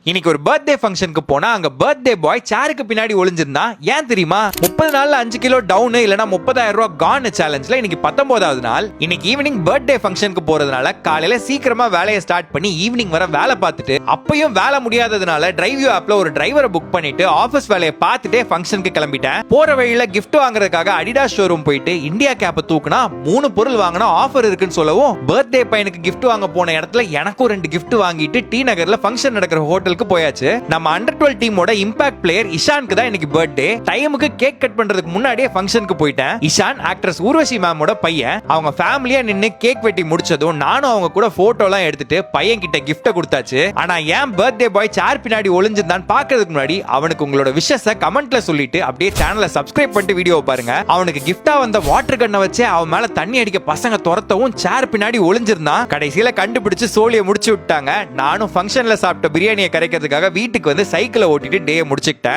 இன்னைக்கு ஒரு பர்த்டே ஃபங்க்ஷனுக்கு போனா அங்க பர்த்டே பாய் சேருக்கு பின்னாடி ஒளிஞ்சிருந்தான். ஏன் தெரியுமா? 30 நாள்ல 5 கிலோ டவுன் இல்லனா 30,000 ரூபாய் கான் சேலஞ்ச்ல இன்னைக்கு 19வது நாள். இன்னைக்கு ஈவினிங் பர்த்டே ஃபங்க்ஷனுக்கு போறதுனால காலையில சீக்கிரமா வேலையை ஸ்டார்ட் பண்ணி ஈவினிங் வர வேலை பார்த்துட்டு அப்பயும் வேலை முடியாததுனால டிரைவியூ ஆப்ல ஒரு டிரைவரை புக் பண்ணிட்டு ஆபீஸ் வேலையை பார்த்துட்டே ஃபங்க்ஷனுக்கு கிளம்பிட்டேன். போற வழியில கிஃப்ட் வாங்குறதுக்காக அடிடாஸ் ஷோரூம் போயிட்டு இந்தியா கேப்பை தூக்குனா 3 பொருள் வாங்கினா ஆஃபர் இருக்குன்னு சொல்லவும் பர்த்டே பையனுக்கு கிஃப்ட் வாங்க போன இடத்துல எனக்கும் 2 கிஃப்ட் வாங்கிட்டு டி நகர்ல ஃபங்க்ஷன் நடக்கிற ஹோட்டலுக்கு போயாச்சு. நம்ம அண்டர் 12 டீமோட இம்பாக்ட் பிளேயர் இஷானுக்கு தான் இன்னைக்கு பர்த்டே. டைமுக்கு கேக் கட் பண்றதுக்கு முன்னாடியே ஃபங்க்ஷனுக்கு போயிட்டேன். இஷான் ஆக்ட்ரஸ் ஊர்வசி மேமோட பையன். அவங்க ஃபேமிலியா நின்னு கேக் வெட்டி முடிச்சதும் நானும் அவங்க கூட போட்டோலாம் எடுத்துட்டு பையன் கிட்ட கிஃப்ட கொடுத்தாச்சு. ஆனா ஏன் பர்த்டே பாய் சேர் பின்னாடி ஒளிஞ்சிருந்தான்னு பாக்குறதுக்கு முன்னாடி அவனுக்கு உங்களோட விஷஸ கமெண்ட்ல சொல்லிட்டு அப்படியே சேனலை சப்ஸ்கிரைப் பண்ணிட்டு வீடியோ பாருங்க. அவனுக்கு கிஃப்டா வந்த வாட்டர் கன்னை வச்சு அவன் மேல தண்ணி அடிக்க பசங்க துரத்தவும் சேர் பின்னாடி ஒளிஞ்சிருந்தான். கடைசியில கண்டுபிடிச்சு சோழியை முடிச்சு விட்டாங்க. நானும் ஃபங்க்ஷன்ல சாப்பிட்ட பிரியாணியை கரைக்கிறதுக்காக வீட்டுக்கு வந்து சைக்கிளை ஓட்டிட்டு டே முடிச்சுக்கிட்டேன்.